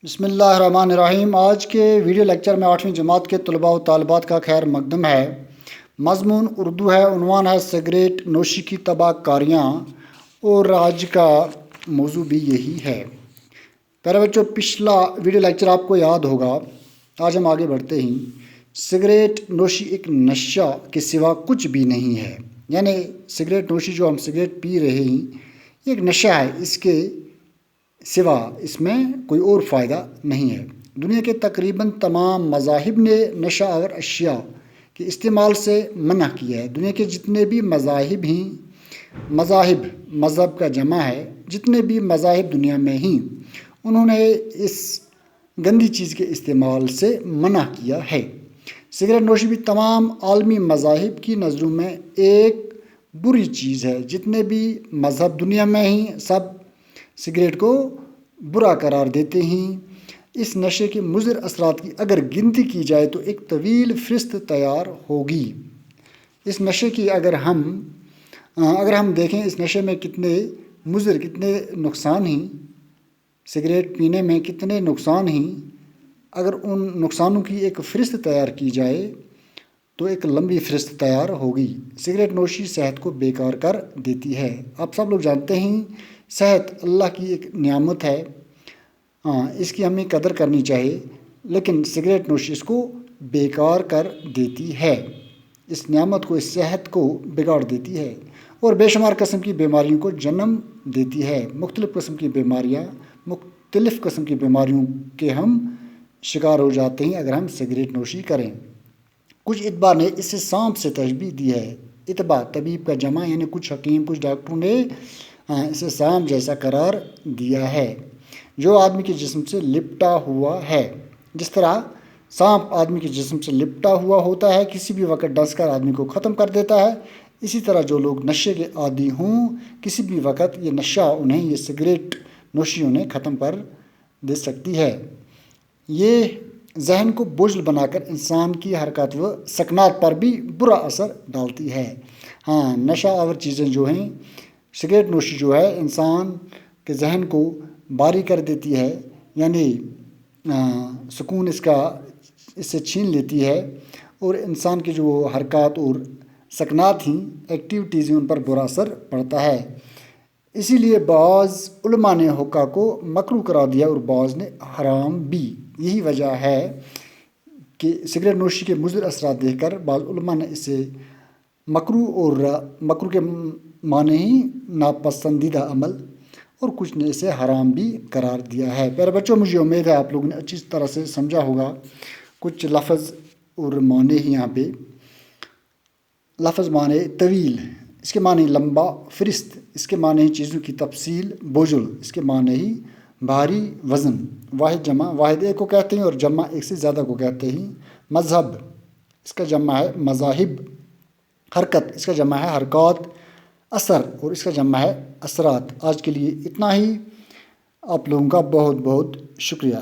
بسم اللہ الرحمن الرحیم۔ آج کے ویڈیو لیکچر میں 8ویں جماعت کے طلباء و طالبات کا خیر مقدم ہے۔ مضمون اردو ہے، عنوان ہے سگریٹ نوشی کی tabah کاریاں، اور آج کا موضوع بھی یہی ہے۔ پیارے بچوں، پچھلا ویڈیو لیکچر آپ کو یاد ہوگا۔ آج ہم آگے بڑھتے ہیں۔ سگریٹ نوشی ایک نشہ کے سوا کچھ بھی نہیں ہے، یعنی سگریٹ نوشی جو ہم سگریٹ پی رہے ہیں یہ ایک نشہ ہے، اس کے سوا اس میں کوئی اور فائدہ نہیں ہے۔ دنیا کے تقریباً تمام مذاہب نے نشہ آور اشیاء کے استعمال سے منع کیا ہے۔ دنیا کے جتنے بھی مذہب کا جمع ہے، جتنے بھی مذاہب دنیا میں ہیں، انہوں نے اس گندی چیز کے استعمال سے منع کیا ہے۔ سگریٹ نوشی بھی تمام عالمی مذاہب کی نظروں میں ایک بری چیز ہے۔ جتنے بھی مذہب دنیا میں ہیں سب سگریٹ کو برا قرار دیتے ہیں۔ اس نشے کے مضر اثرات کی اگر گنتی کی جائے تو ایک طویل فہرست تیار ہوگی۔ اس نشے کی اگر ہم دیکھیں اس نشے میں کتنے نقصان ہیں، سگریٹ پینے میں کتنے نقصان ہیں، اگر ان نقصانوں کی ایک فہرست تیار کی جائے تو ایک لمبی فہرست تیار ہوگی۔ سگریٹ نوشی صحت کو بیکار کر دیتی ہے۔ آپ سب لوگ جانتے ہیں صحت اللہ کی ایک نعمت ہے، اس کی ہمیں قدر کرنی چاہیے، لیکن سگریٹ نوشی اس کو بیکار کر دیتی ہے، اس نعمت کو، اس صحت کو بگاڑ دیتی ہے، اور بے شمار قسم کی بیماریوں کو جنم دیتی ہے۔ مختلف قسم کی بیماریوں کے ہم شکار ہو جاتے ہیں اگر ہم سگریٹ نوشی کریں۔ کچھ اتباع نے اسے سانپ سے تشبیہ دی ہے۔ اتباع طبیب کا جمع، یعنی کچھ حکیم، کچھ ڈاکٹروں نے اسے سانپ جیسا قرار دیا ہے جو آدمی کے جسم سے لپٹا ہوا ہے۔ جس طرح سانپ آدمی کے جسم سے لپٹا ہوا ہوتا ہے، کسی بھی وقت ڈس کر آدمی کو ختم کر دیتا ہے، اسی طرح جو لوگ نشے کے عادی ہوں کسی بھی وقت یہ نشہ یہ سگریٹ نوشی انہیں ختم کر دے سکتی ہے۔ یہ ذہن کو بوجھل بنا کر انسان کی حرکات و سکنات پر بھی برا اثر ڈالتی ہے۔ نشہ آور چیزیں جو ہیں، سگریٹ نوشی جو ہے انسان کے ذہن کو باری کر دیتی ہے، یعنی سکون اس سے چھین لیتی ہے، اور انسان کی جو حرکات اور سکنات ہیں، ایکٹیویٹیز ہیں، ان پر برا اثر پڑتا ہے۔ اسی لیے بعض علماء نے حقہ کو مکروہ قرار دیا اور بعض نے حرام بھی۔ یہی وجہ ہے کہ سگریٹ نوشی کے مضر اثرات دیکھ کر بعض علماء نے اسے مکروہ، اور مکروہ کے معنی ہی ناپسندیدہ عمل، اور کچھ نے اسے حرام بھی قرار دیا ہے۔ پیارے بچوں، مجھے امید ہے آپ لوگوں نے اچھی طرح سے سمجھا ہوگا۔ کچھ لفظ اور معنی ہی یہاں پہ۔ لفظ معنی طویل، اس کے معنی لمبا، فہرست، اس کے معنی چیزوں کی تفصیل، بوجھل، اس کے معنی ہی بھاری وزن، واحد جمع، واحد ایک کو کہتے ہیں اور جمع ایک سے زیادہ کو کہتے ہیں۔ مذہب، اس کا جمع ہے مذاہب۔ حرکت، اس کا جمع ہے حرکات۔ اثر، اور اس کا جمع ہے اثرات۔ آج کے لیے اتنا ہی۔ آپ لوگوں کا بہت بہت شکریہ۔